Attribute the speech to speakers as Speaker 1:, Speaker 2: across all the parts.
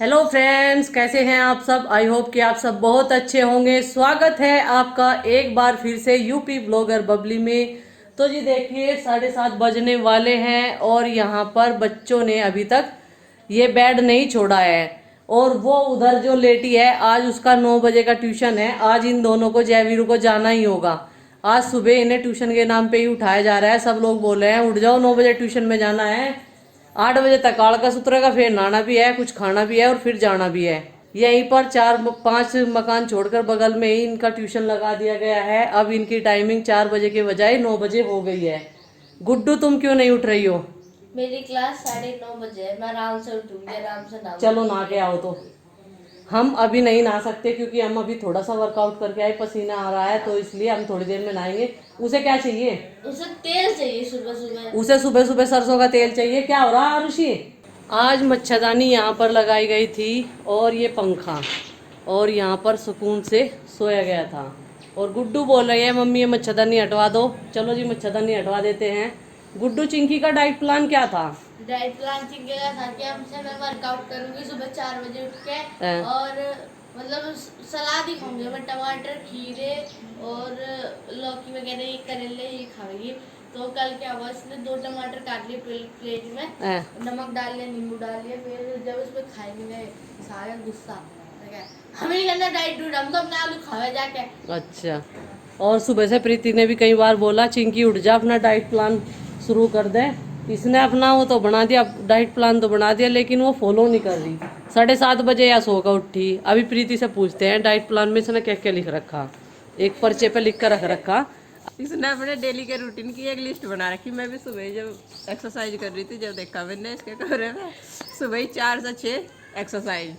Speaker 1: Hello friends, कैसे हैं आप सब। आई होप कि आप सब बहुत अच्छे होंगे। स्वागत है आपका एक बार फिर से यूपी ब्लॉगर बबली में। तो जी देखिए 7:30 बजने वाले हैं और यहाँ पर बच्चों ने अभी तक ये बेड नहीं छोड़ा है। और वो उधर जो लेटी है, आज उसका 9 बजे का ट्यूशन है। आज इन दोनों को, जयवीरू को जाना ही होगा। आज सुबह इन्हें ट्यूशन के नाम पे ही उठाया जा रहा है। सब लोग बोल रहे हैं उठ जाओ, 9 बजे ट्यूशन में जाना है। 8 बजे तक आड़का उतरेगा, फिर नहाना भी है, कुछ खाना भी है और फिर जाना भी है। यहीं पर 4-5 मकान छोड़कर बगल में ही इनका ट्यूशन लगा दिया गया है। अब इनकी टाइमिंग 4 बजे के बजाय 9 बजे हो गई है। गुड्डू, तुम क्यों नहीं उठ रही हो?
Speaker 2: मेरी क्लास 9:30 है। मैं आराम से उठूंगी, आराम से नहाऊंगी।
Speaker 1: चलो नहा के आओ। तो हम अभी नहीं नहा सकते क्योंकि हम अभी थोड़ा सा वर्कआउट करके आए, पसीना आ रहा है, तो इसलिए हम थोड़ी देर में नहाएंगे। उसे क्या चाहिए?
Speaker 2: उसे तेल चाहिए सुबह सुबह।
Speaker 1: उसे सुबह सुबह सरसों का तेल चाहिए। क्या हो रहा है आरुषि? आज मच्छरदानी यहाँ पर लगाई गई थी और ये पंखा, और यहाँ पर सुकून से सोया गया था। और गुड्डू बोल रही है मम्मी ये मच्छरदानी हटवा दो। चलो जी मच्छरदानी हटवा देते हैं। गुड्डू, चिंकी का डाइट प्लान क्या था?
Speaker 2: डाइट प्लान चिंकेगा था कि हमसे मैं वर्कआउट करूंगी सुबह 4 बजे उठ के।
Speaker 1: हैं?
Speaker 2: और मतलब सलाद ही खाऊंगी मैं, टमाटर, खीरे और लौकी वगैरह, ये करेले ये खाऊंगी। तो कल क्या हुआ, इसने 2 टमाटर काट लिए प्लेट में,
Speaker 1: हैं?
Speaker 2: नमक डाल लिया, नींबू डाल लिया। फिर जब उसमें खाएंगे गए सारा गुस्सा, हमें नहीं करना डाइट डूट, हम तो अपने आलू खावे जाके।
Speaker 1: अच्छा। और सुबह से प्रीति ने भी कई बार बोला चिंकी उठ जा, अपना डाइट प्लान शुरू कर दे। इसने अपना वो तो बना दिया, डाइट प्लान तो बना दिया, लेकिन वो फॉलो नहीं कर रही। 7:30 बजे या सो कर उठी। अभी प्रीति से पूछते हैं डाइट प्लान में इसने क्या क्या लिख रखा। एक पर्चे पे लिख कर रख रखा।
Speaker 3: इसने अपने डेली के रूटीन की एक लिस्ट बना रखी। मैं भी सुबह जब एक्सरसाइज कर रही थी, जब देखा मैंने इसके कमरे में, सुबह ही 4 से 6 एक्सरसाइज,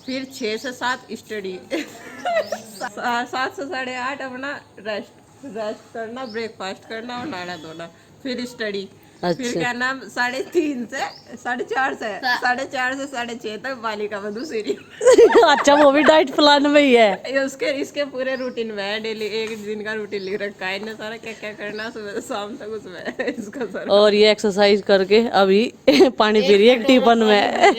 Speaker 3: फिर 6 से 7 स्टडी, 7 से 8:30 अपना रेस्ट करना, ब्रेकफास्ट करना और नहाना धोना, फिर स्टडी, फिर
Speaker 1: अच्छा।
Speaker 3: क्या नाम 3:30 से 4:30 से 6:30 तक बालिका वधू सीरियल।
Speaker 1: अच्छा, वो भी डाइट प्लान में ही है।
Speaker 3: ये उसके इसके पूरे रूटीन में है। डेली एक दिन का रूटीन लिख रखा है, इन्हें सारा क्या क्या करना सुबह से शाम तक उसमें है इसका सारा।
Speaker 1: और ये एक्सरसाइज करके अभी पानी पी रही है टिफिन में।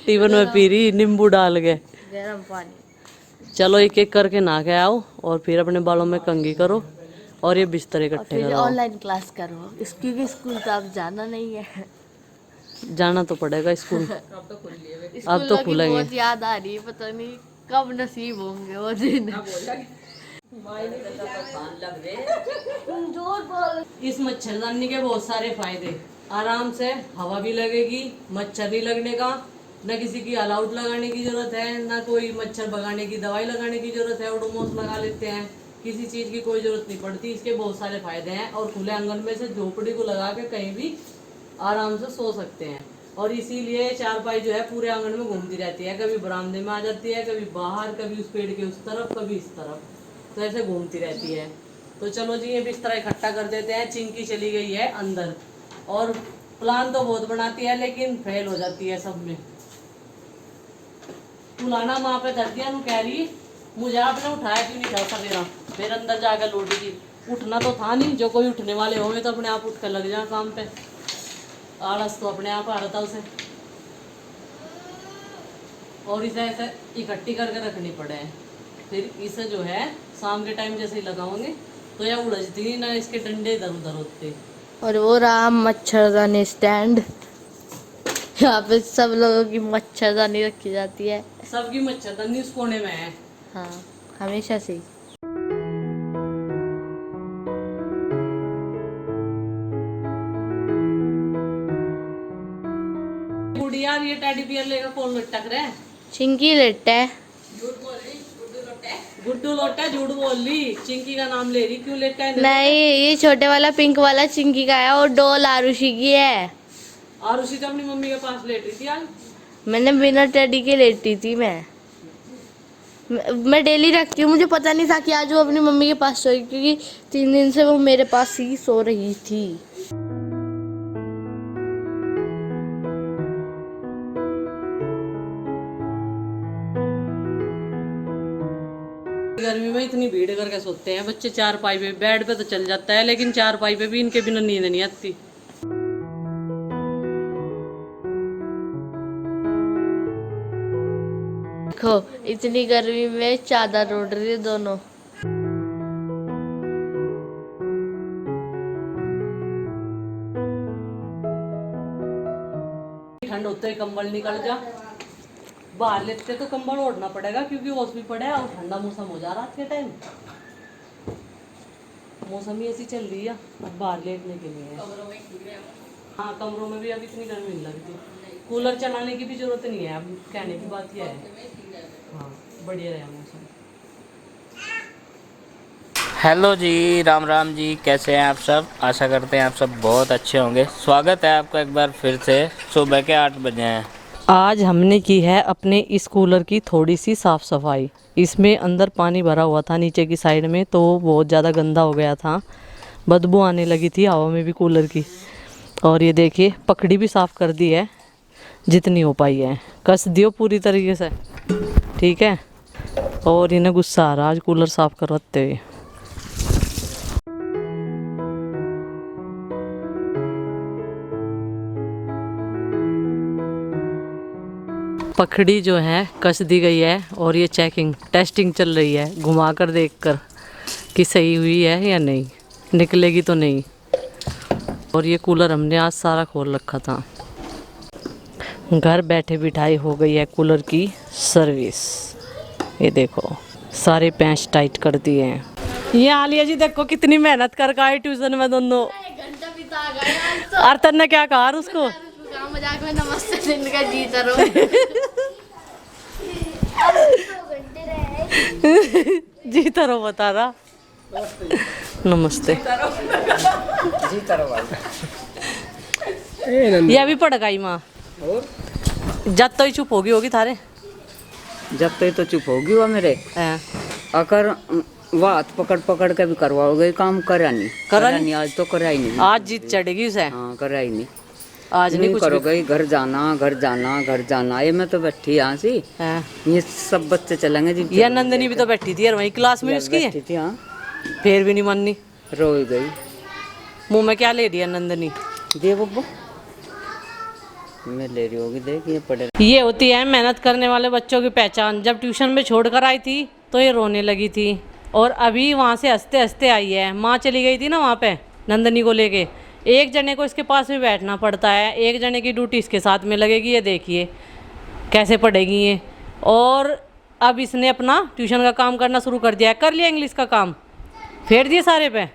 Speaker 1: टिफिन में पी रही नींबू डाल के।
Speaker 2: गर्म पानी।
Speaker 1: चलो एक एक करके नहा के आओ और फिर अपने बालों में कंघी करो और ये बिस्तर
Speaker 2: और
Speaker 1: इकट्ठे
Speaker 2: फिर
Speaker 1: करो।
Speaker 2: ऑनलाइन क्लास करो, क्योंकि स्कूल तो अब जाना नहीं है।
Speaker 1: जाना तो पड़ेगा स्कूल।
Speaker 3: अब तो खुल लिए।
Speaker 1: अब तो
Speaker 2: स्कूलों की
Speaker 1: खुलेंगे।
Speaker 2: बहुत याद आ रही है, पता नहीं कब नसीब होंगे वो दिन। जोर बोल।
Speaker 1: इस मच्छरदानी के बहुत सारे फायदे। आराम से हवा भी लगेगी, मच्छर नहीं लगने का, न किसी की ऑल आउट लगाने की जरूरत है, न कोई मच्छर भगाने की दवाई लगाने की जरूरत है। ओडोमॉस लगा लेते हैं, किसी चीज की कोई जरूरत नहीं पड़ती। इसके बहुत सारे फायदे हैं। और खुले आंगन में से झोपड़ी को लगा के कहीं भी आराम से सो सकते हैं। और इसीलिए चारपाई जो है पूरे आंगन में घूमती रहती है, कभी बरामदे में आ जाती है, कभी बाहर, कभी उस पेड़ के उस तरफ, कभी इस तरफ, तो ऐसे घूमती रहती है। तो चलो जी ये बिस्तर इकट्ठा कर देते हैं। चिंकी चली गई है अंदर, और प्लान तो बहुत बनाती है लेकिन फेल हो जाती है सब में। तुलाना माँ पे धर दिया, कह रही मुझे आपने उठाया क्यों नहीं था सवेरा। फिर अंदर जाकर लौटी थी। उठना तो था नहीं, जो कोई उठने वाले होंगे तो अपने आप उठ कर लग जाए काम पे। आलस तो अपने आप आ रहा था उसे, और इसे ऐसे इकट्ठी करके रखनी पड़े। फिर इसे जो है शाम के टाइम जैसे ही लगाओगे तो यह उलझती नहीं, ना इसके डंडे इधर उधर होते।
Speaker 2: और वो रहा मच्छरदानी स्टैंड। यहाँ पे सब लोगों की मच्छरदानी रखी जाती है।
Speaker 1: सबकी मच्छरदानी उस कोने में है।
Speaker 2: हाँ, हमेशा से ही।
Speaker 1: गुड़िया, ये टेडी बियर लेकर कौन लटक रहा है?
Speaker 2: चिंकी लेटा है।
Speaker 1: गुड्डू लोटा, झूठ बोल ली। चिंकी का नाम ले रही, क्यों लेटा है?
Speaker 2: नहीं, ये छोटे वाला पिंक वाला चिंकी का है और डॉल आरुषि की है।
Speaker 1: आरुषि तो अपनी मम्मी के पास लेट रही थी आज।
Speaker 2: मैंने बिना टेडी के लेटी थी। मैं डेली रखती हूँ, मुझे पता नहीं था कि आज वो अपनी मम्मी के पास सोई, क्योंकि 3 दिन से वो मेरे पास ही सो रही थी।
Speaker 1: गर्मी में इतनी भीड़ करके सोते हैं बच्चे। चारपाई पे, बेड पे तो चल जाता है लेकिन चारपाई पे भी इनके बिना नींद नहीं आती।
Speaker 2: देखो इतनी गर्मी में चादर ओढ़ रही है दोनों।
Speaker 1: ठंड होते ही कंबल निकल जा, बाहर लेते तो कंबल ओढ़ना पड़ेगा क्योंकि ओस भी पड़े और ठंडा मौसम हो जा रहा है टाइम। मौसम ही ऐसी चल रही है, अब बाहर लेटने के लिए। हाँ कमरों में भी अब इतनी गर्मी नहीं लगती, कूलर चलाने की भी जरूरत नहीं है। अब कहने की बात यह है, हाँ बढ़िया रहा मौसम।
Speaker 4: हेलो जी, राम राम जी, कैसे हैं आप सब? आशा करते हैं आप सब बहुत अच्छे होंगे। स्वागत है आपका एक बार फिर से। सुबह के 8 बजे हैं।
Speaker 1: आज हमने की है अपने इस कूलर की थोड़ी सी साफ़ सफाई। इसमें अंदर पानी भरा हुआ था नीचे की साइड में, तो बहुत ज़्यादा गंदा हो गया था, बदबू आने लगी थी हवा में भी कूलर की। और ये देखिए पकड़ी भी साफ़ कर दी है जितनी हो पाई है, कस दियो पूरी तरीके से, ठीक है। और इन्हें गुस्सा आ रहा आज कूलर साफ़ करवाते हुए। पखड़ी जो है कस दी गई है और ये चेकिंग टेस्टिंग चल रही है, घुमा कर देख कर कि सही हुई है या नहीं, निकलेगी तो नहीं। और ये कूलर हमने आज सारा खोल रखा था। घर बैठे बिठाई हो गई है कूलर की सर्विस। ये देखो सारे पैंच टाइट कर दिए हैं। ये आलिया जी देखो कितनी मेहनत कर आई ट्यूशन में दोनों।
Speaker 2: घंटा बिता गया।
Speaker 1: आर्तन ने क्या कहा उसको?
Speaker 2: मजाक में नमस्ते दिन का जीता रहो।
Speaker 1: जीता रहो बता रहा। नमस्ते
Speaker 4: जीता रहो भाई।
Speaker 1: ये अभी पड़काई माँ जब तो ही चुप होगी थारे।
Speaker 5: जब तक तो चुप होगी वो मेरे।
Speaker 1: हैं।
Speaker 5: अगर वो हाथ पकड़ पकड़ के भी करवाओगे काम, करा नहीं आज तो करा ही नहीं।
Speaker 1: आज जीत चढ़ेगी उसे।
Speaker 5: हाँ करा ही नहीं।
Speaker 1: आज नहीं कुछ भी।
Speaker 5: करोगे घर जाना ये मैं तो बैठी यहाँ से।
Speaker 1: हैं।
Speaker 5: ये सब बच्चे चलेंगे जी।
Speaker 1: ये नंदनी भी तो बैठी थी यार वहीं क्लास में उसकी है।
Speaker 5: बैठी थी हाँ,
Speaker 1: फिर भी नहीं माननी,
Speaker 5: रो गई।
Speaker 1: मुंह में क्या ले रही है नंदनी?
Speaker 5: दे बब्बू मैं ले रही होगी, देख ये पड़े।
Speaker 1: ये होती है मेहनत करने वाले बच्चों की पहचान। जब ट्यूशन में छोड़ कर आई थी तो ये रोने लगी थी और अभी वहाँ से हंसते हंसते आई है। माँ चली गई थी ना वहाँ पे नंदनी को लेके। एक जने को इसके पास भी बैठना पड़ता है, एक जने की ड्यूटी इसके साथ में लगेगी। ये देखिए कैसे पढ़ेगी ये। और अब इसने अपना ट्यूशन का काम करना शुरू कर दिया है। कर लिया इंग्लिश का काम, फेर दिए सारे पे।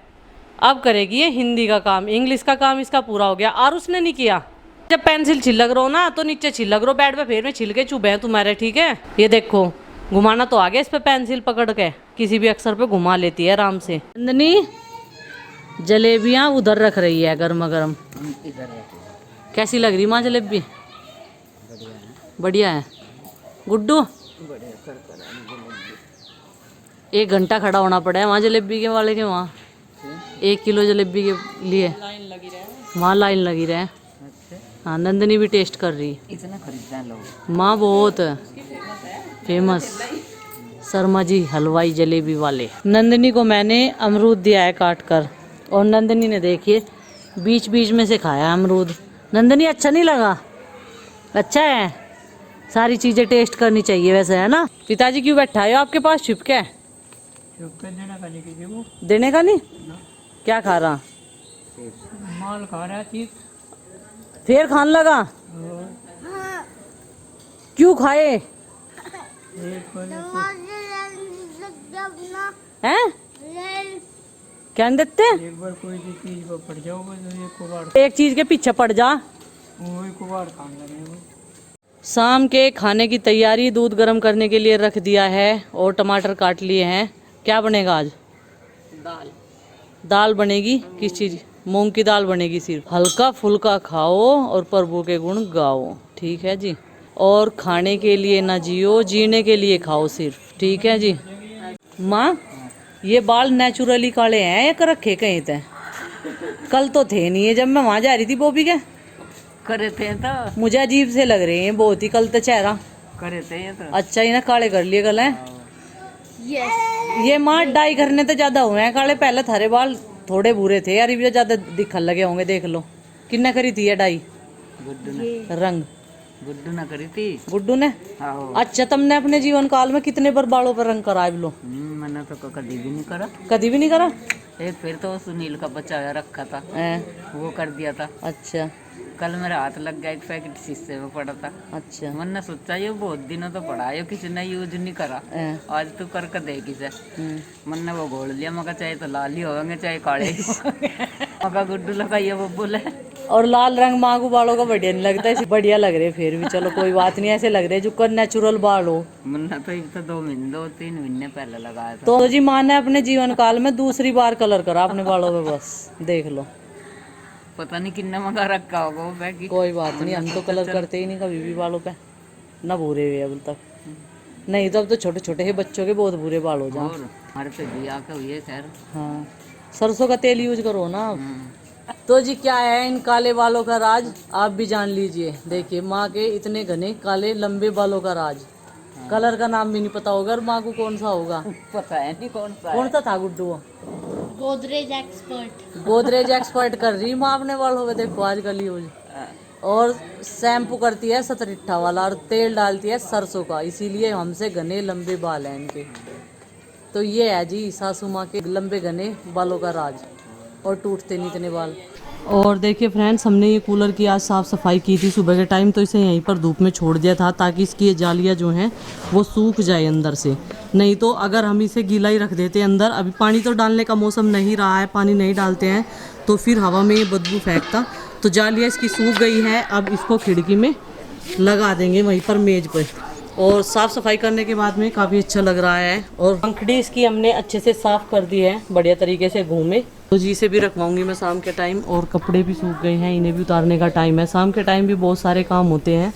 Speaker 1: अब करेगी ये हिंदी का काम। इंग्लिश का काम इसका पूरा हो गया और उसने नहीं किया। जब पेंसिल छिलक रहो ना तो नीचे छिलक रहो, बेड पे फिर में छिल के चुभे हैं तुम्हारे, ठीक है। ये देखो घुमाना तो आ गया इस पे, पेंसिल पकड़ के किसी भी अक्षर पे घुमा लेती है आराम से। नंदनी जलेबियाँ उधर रख रही है गर्मा गर्म। कैसी लग रही माँ जलेबी? बढ़िया है। गुड्डू 1 घंटा खड़ा होना पड़ा है वहाँ जलेबी के वाले के वहाँ। 1 किलो जलेबी के लिए वहाँ लाइन लगी रहे। हाँ नंदनी भी टेस्ट कर रही।
Speaker 5: इतना खरीदते हैं लोग।
Speaker 1: माँ बहुत फेमस शर्मा जी हलवाई जलेबी वाले। नंदनी को मैंने अमरूद दिया है काट कर और नंदनी ने देखिए बीच बीच में से खाया अमरूद। नंदनी अच्छा नहीं लगा? अच्छा है, सारी चीज़ें टेस्ट करनी चाहिए वैसे, है ना। पिताजी क्यों बैठा है आपके पास छुप के? देने का नहीं? क्या खा रहा?
Speaker 5: माल खा रहा थी।
Speaker 1: फिर खान लगा? क्यों खाए हैं? क्या नहीं देते?
Speaker 5: एक बार कोई चीज पर पड़ जाओगे तो एक कुबाड़
Speaker 1: एक चीज के पीछे पड़ जा।
Speaker 5: वही कुबाड़ खाने लगे।
Speaker 1: शाम के खाने की तैयारी, दूध गर्म करने के लिए रख दिया है और टमाटर काट लिए हैं। क्या बनेगा आज? दाल बनेगी। किस चीज? मूंग की दाल बनेगी। सिर्फ हल्का फुल्का खाओ और प्रभु के गुण गाओ, ठीक है जी। और खाने के लिए ना जियो, जीने के लिए खाओ सिर्फ, ठीक है जी। माँ ये बाल नेचुरली काले हैं या कर रखे कहीं थे? कल तो थे नहीं है जब मैं वहाँ जा रही थी बॉबी के।
Speaker 5: करे थे तो
Speaker 1: मुझे अजीब से लग रहे हैं बहुत ही कल तो चेहरा।
Speaker 5: करे थे तो
Speaker 1: अच्छा इन्हें काले कर लिए कल है।
Speaker 2: यस
Speaker 1: ये माँ डाई करने तो ज्यादा हुए हैं काले। पहले थारे बाल थोड़े बुरे थे यार, ये ज्यादा दिखने लगे होंगे। देख लो किन्ने करी थी ये डाई रंग।
Speaker 5: गुड्डू ना करी थी।
Speaker 1: गुड्डू ने?
Speaker 5: आओ।
Speaker 1: अच्छा, तुमने अपने जीवन काल में कितने बार बालों पर रंग करा लो?
Speaker 5: मैंने तो कभी भी नहीं करा।
Speaker 1: कभी भी नहीं करा?
Speaker 5: एक फिर तो सुनील का बचाया रखा था, वो कर दिया था।
Speaker 1: अच्छा
Speaker 5: कल मेरा हाथ लग गया, एक पैकेट शीशे में पड़ा था।
Speaker 1: अच्छा।
Speaker 5: मैंने सोचा ये बहुत दिनों तो पड़ा है, किसी ने यूज नहीं करा, आज तू करके दे किसे। मैंने वो घोल लिया, मगर चाहे तो लाल ही होंगे चाहे काले ही मगर गुड्डू लगा ये वो बोले।
Speaker 1: और लाल रंग माँ को बालों का बढ़िया नहीं लगता, ऐसे बढ़िया लग रहे फिर भी, चलो कोई बात नहीं, ऐसे लग रहे जो कर नेचुरल बाल हो।
Speaker 5: मुन्ना तो ये तो 2-3 महीने पहले लगाया था।
Speaker 1: तो जी माँ ने अपने जीवन काल में दूसरी बार कलर करा अपने बालों पे, बस देख लो।
Speaker 5: पता नहीं किन्ने मंगा रखा होगा वो पैकेट।
Speaker 1: कोई बात नहीं, हम तो कलर करते ही नहीं कभी भी बालों पे, ना बुरे हुए अब तक। नहीं तो अब तो छोटे छोटे ही बच्चों के बहुत बुरे बाल हो जाए।
Speaker 5: और हमारे पे भी आके हुई है सर।
Speaker 1: हाँ, सरसों का तेल यूज करो ना आप। तो जी क्या है इन काले बालों का राज, आप भी जान लीजिए। देखिए माँ के इतने घने काले लंबे बालों का राज, कलर का नाम भी नहीं पता होगा और माँ को कौन सा होगा।
Speaker 5: पता है नहीं कौन सा
Speaker 1: कौन सा था गुड्डू?
Speaker 2: गोदरेज एक्सपर्ट।
Speaker 1: गोदरेज एक्सपर्ट कर रही माँ अपने बालों पे, देखो आजकल यूज। और शैम्पू करती है 70 वाला और तेल डालती है सरसों का, इसीलिए हमसे घने लंबे बाल हैं इनके। तो ये है जी सासू माँ के लंबे घने बालों का राज, और टूटते नहीं इतने बाल। और देखिए फ्रेंड्स, हमने ये कूलर की आज साफ़ सफाई की थी सुबह के टाइम, तो इसे यहीं पर धूप में छोड़ दिया था ताकि इसकी ये जालियाँ जो हैं वो सूख जाए अंदर से। नहीं तो अगर हम इसे गीला ही रख देते अंदर, अभी पानी तो डालने का मौसम नहीं रहा है, पानी नहीं डालते हैं तो फिर हवा में ये बदबू फेंकता। तो जालियाँ इसकी सूख गई है, अब इसको खिड़की में लगा देंगे वहीं पर मेज पर। और साफ़ सफाई करने के बाद में काफ़ी अच्छा लग रहा है। और पंखड़ी इसकी हमने अच्छे से साफ़ कर दी है बढ़िया तरीके से घूमे। तो जी से भी रखवाऊंगी मैं शाम के टाइम, और कपड़े भी सूख गए हैं, इन्हें भी उतारने का टाइम है। शाम के टाइम भी बहुत सारे काम होते हैं।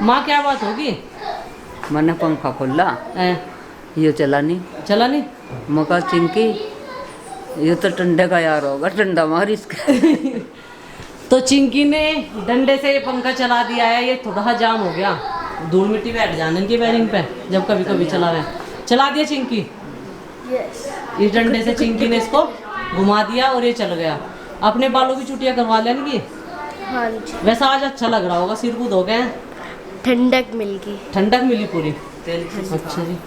Speaker 1: माँ क्या बात होगी?
Speaker 5: मैंने पंखा खोला, ये चला नहीं।
Speaker 1: चला नहीं?
Speaker 5: मका चिंकी ये तो ठंडे का यार होगा, ठंडा मार इसका
Speaker 1: तो चिंकी ने डंडे से ये पंखा चला दिया है, ये थोड़ा जाम हो गया, धूल मिट्टी बैठ जाने इनकी बैरिंग पे जब कभी कभी चला रहे। चला दिया चिंकी?
Speaker 2: यस।
Speaker 1: इस डंडे से चिंकी ने इसको घुमा दिया और ये चल गया। अपने बालों की चुटियाँ करवा लेंगी।
Speaker 2: हाँ जी।
Speaker 1: वैसा आज अच्छा लग रहा होगा, सिर को धो गए,
Speaker 2: ठंडक मिल गई।
Speaker 1: ठंडक मिली पूरी। अच्छा जी।